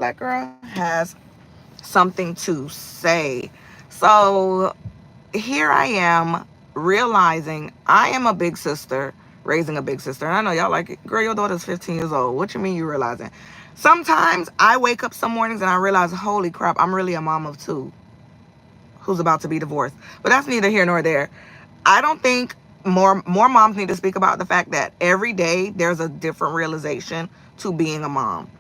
Black girl has something to say. So here I am realizing I am a big sister raising a big sister. And I know y'all like, girl, your daughter's 15 years old. What you mean you realizing? Sometimes I wake up some mornings and I realize, holy crap, I'm really a mom of two who's about to be divorced. But that's neither here nor there. I don't think more moms need to speak about the fact that every day there's a different realization to being a mom.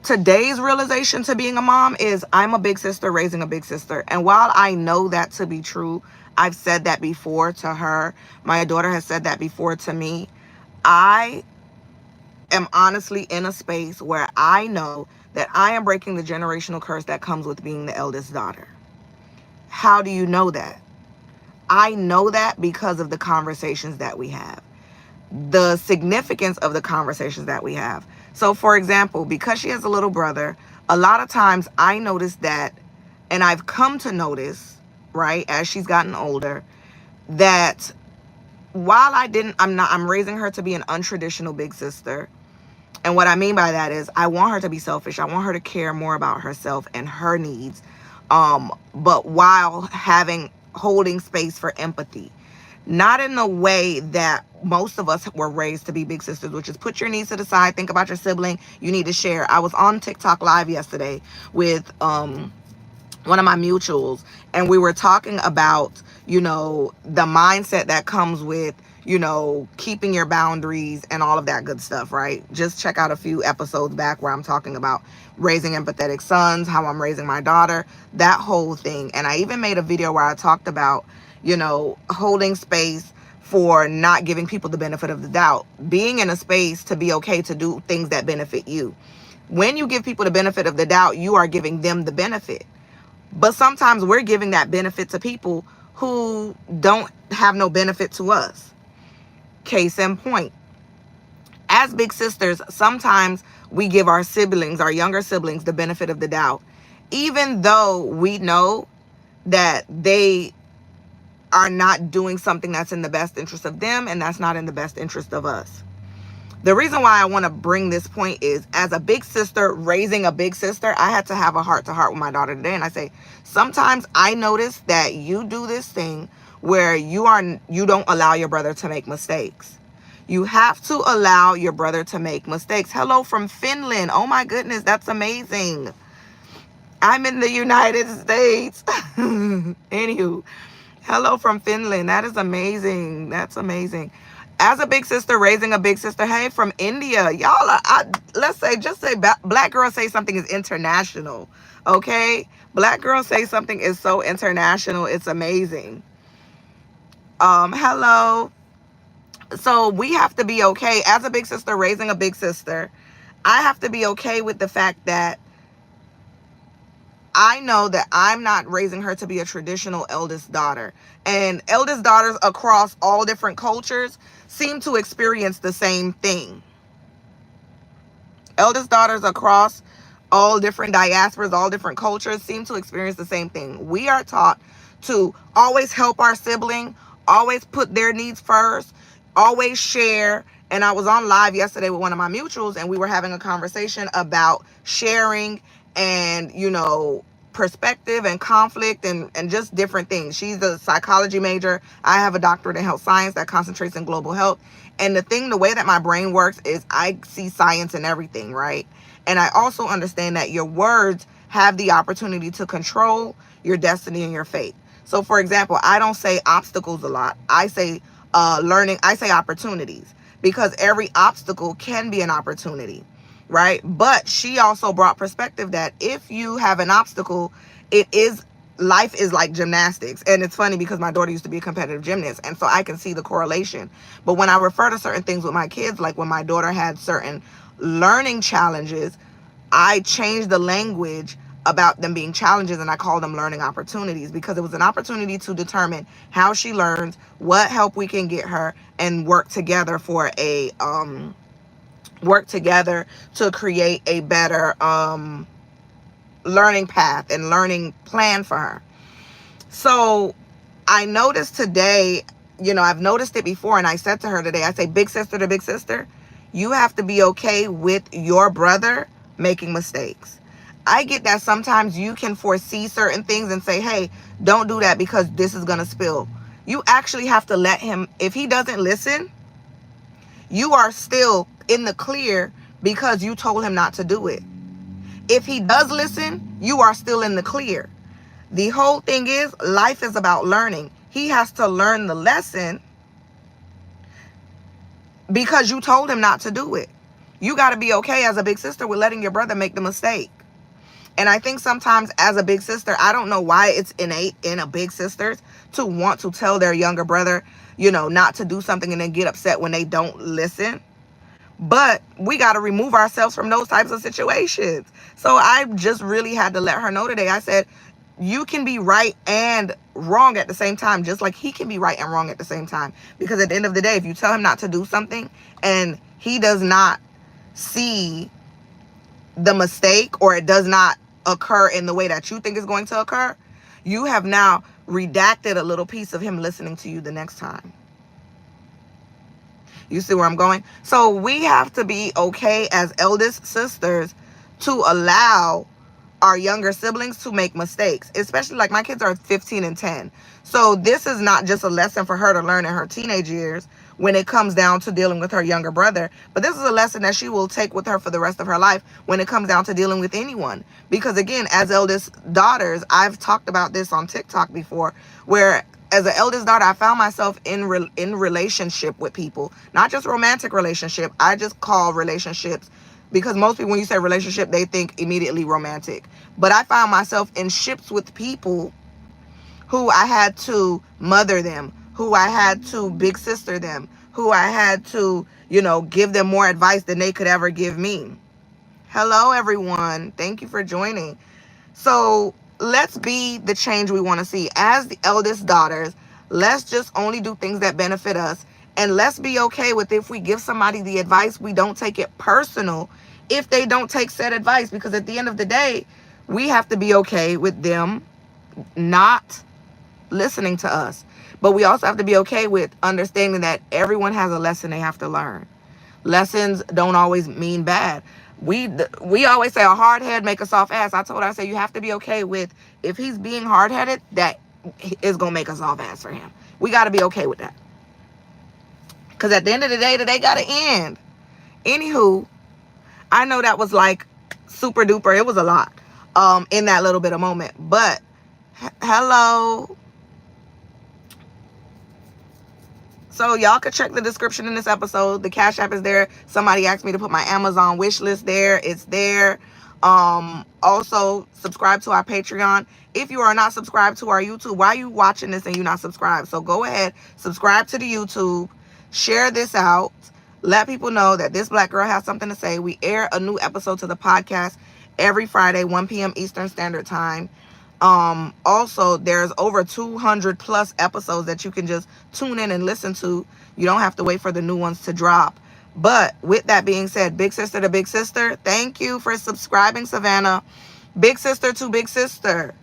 Today's realization to being a mom is I'm a big sister raising a big sister. And while I know that to be true, I've said that before to her. My daughter has said that before to me. I am honestly in a space where I know that I am breaking the generational curse that comes with being the eldest daughter. How do you know that? I know that because of the conversations that we have, the significance of the conversations that we have. So, for example, because she has a little brother, a lot of times I notice that, and I've come to notice, right, as she's gotten older, that while I'm raising her to be an untraditional big sister. And what I mean by that is I want her to be selfish. I want her to care more about herself and her needs. But while holding space for empathy, not in the way that most of us were raised to be big sisters, which is put your needs to the side, think about your sibling, you need to share. I was on TikTok live yesterday with one of my mutuals, and we were talking about, the mindset that comes with, keeping your boundaries and all of that good stuff, right? Just check out a few episodes back where I'm talking about raising empathetic sons, how I'm raising my daughter, that whole thing. And I even made a video where I talked about, holding space for not giving people the benefit of the doubt, being in a space to be okay to do things that benefit you. When you give people the benefit of the doubt, you are giving them the benefit. But sometimes we're giving that benefit to people who don't have no benefit to us. Case in point, as big sisters, sometimes we give our siblings, our younger siblings, the benefit of the doubt, even though we know that they are not doing something that's in the best interest of them and that's not in the best interest of us. The reason why I want to bring this point is, as a big sister raising a big sister, I had to have a heart-to-heart with my daughter today. And I say, sometimes I notice that you do this thing where you don't allow your brother to make mistakes. You have to allow your brother to make mistakes. Hello from Finland. Oh my goodness, that's amazing. I'm in the United States. Anywho, hello from Finland. That is amazing. That's amazing. As a big sister raising a big sister, hey, from India, y'all, just say black girl say something is international, okay? Black girl say something is so international, it's amazing. Hello. So we have to be okay. As a big sister raising a big sister, I have to be okay with the fact that I know that I'm not raising her to be a traditional eldest daughter. And eldest daughters across all different cultures seem to experience the same thing. Eldest daughters across all different diasporas, all different cultures seem to experience the same thing. We are taught to always help our sibling, always put their needs first, always share. And I was on live yesterday with one of my mutuals, and we were having a conversation about sharing and, perspective and conflict and just different things. She's a psychology major. I have a doctorate in health science that concentrates in global health. And the way that my brain works is I see science in everything, right? And I also understand that your words have the opportunity to control your destiny and your fate. So, for example, I don't say obstacles a lot. I say learning. I say opportunities, because every obstacle can be an opportunity, right? But she also brought perspective that if you have an obstacle, life is like gymnastics. And it's funny because my daughter used to be a competitive gymnast, and so I can see the correlation. But when I refer to certain things with my kids, like when my daughter had certain learning challenges, I changed the language about them being challenges and I call them learning opportunities, because it was an opportunity to determine how she learns, what help we can get her, and work together to create a better learning path and learning plan for her. So I noticed today, I've noticed it before, and I said to her today, I say, big sister to big sister, you have to be okay with your brother making mistakes. I get that sometimes you can foresee certain things and say, hey, don't do that because this is going to spill. You actually have to let him. If he doesn't listen, you are still in the clear because you told him not to do it. If he does listen, you are still in the clear. The whole thing is, life is about learning. He has to learn the lesson because you told him not to do it. You got to be okay as a big sister with letting your brother make the mistake. And I think sometimes as a big sister, I don't know why it's innate in a big sisters to want to tell their younger brother, not to do something and then get upset when they don't listen. But we got to remove ourselves from those types of situations. So I just really had to let her know today. I said, you can be right and wrong at the same time, just like he can be right and wrong at the same time. Because at the end of the day, if you tell him not to do something and he does not see the mistake, or it does not occur in the way that you think is going to occur, you have now redacted a little piece of him listening to you the next time. You see where I'm going? So we have to be okay as eldest sisters to allow our younger siblings to make mistakes, especially like my kids are 15 and 10. So this is not just a lesson for her to learn in her teenage years when it comes down to dealing with her younger brother, but this is a lesson that she will take with her for the rest of her life when it comes down to dealing with anyone. Because again, as eldest daughters, I've talked about this on TikTok before, where as an eldest daughter, I found myself in relationship with people, not just romantic relationship. I just call relationships, because most people, when you say relationship, they think immediately romantic. But I found myself in ships with people who I had to mother them, who I had to big sister them, who I had to, give them more advice than they could ever give me. Hello, everyone. Thank you for joining. So let's be the change we want to see. As the eldest daughters, let's just only do things that benefit us. And let's be okay with, if we give somebody the advice, we don't take it personal if they don't take said advice. Because at the end of the day, we have to be okay with them not listening to us. But we also have to be okay with understanding that everyone has a lesson they have to learn. Lessons don't always mean bad. We always say a hard head make a soft ass. I told her, I said, you have to be okay with, if he's being hard-headed, that is going to make a soft ass for him. We got to be okay with that. Because at the end of the day got to end. Anywho, I know that was like super duper. It was a lot in that little bit of moment. But hello. So y'all could check the description in this episode. The Cash App is there. Somebody asked me to put my Amazon wish list there. It's there. Also, subscribe to our Patreon. If you are not subscribed to our YouTube, why are you watching this and you're not subscribed? So go ahead, subscribe to the YouTube. Share this out. Let people know that this black girl has something to say. We air a new episode to the podcast every Friday, 1 p.m. Eastern Standard Time. Also, there's over 200 plus episodes that you can just tune in and listen to. You don't have to wait for the new ones to drop. But with that being said, big sister to big sister, thank you for subscribing, Savannah. Big sister to big sister,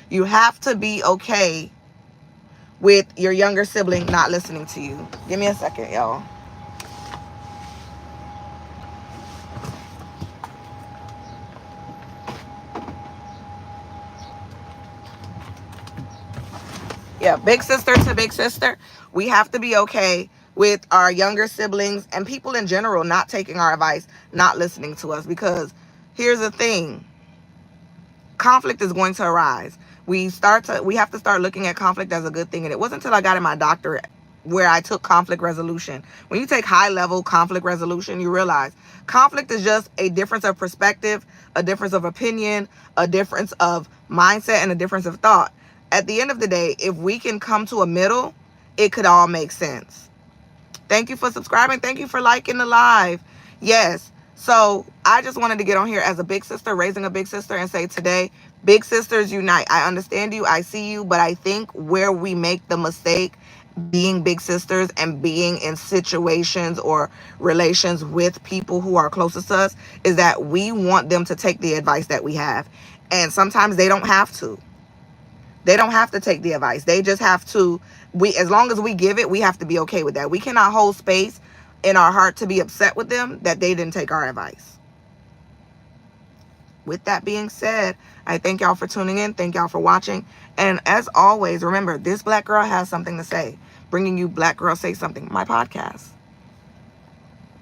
you have to be okay with your younger sibling not listening to you. Give me a second, y'all. Yeah, big sister to big sister, we have to be okay with our younger siblings and people in general not taking our advice, not listening to us. Because here's the thing, conflict is going to arise. We have to start looking at conflict as a good thing. And it wasn't until I got in my doctorate where I took conflict resolution. When you take high level conflict resolution, you realize conflict is just a difference of perspective, a difference of opinion, a difference of mindset, and a difference of thought. At the end of the day, if we can come to a middle, it could all make sense. Thank you for subscribing. Thank you for liking the live. Yes. So I just wanted to get on here as a big sister, raising a big sister, and say today, big sisters unite. I understand you. I see you. But I think where we make the mistake being big sisters and being in situations or relations with people who are closest to us is that we want them to take the advice that we have. And sometimes they don't have to. They don't have to take the advice. They just have to, as long as we give it, we have to be okay with that. We cannot hold space in our heart to be upset with them that they didn't take our advice. with that being said, I thank y'all for tuning in. Thank y'all for watching. And as always, remember, this Black Girl Has Something to Say, bringing you Black Girl Say Something, my podcast.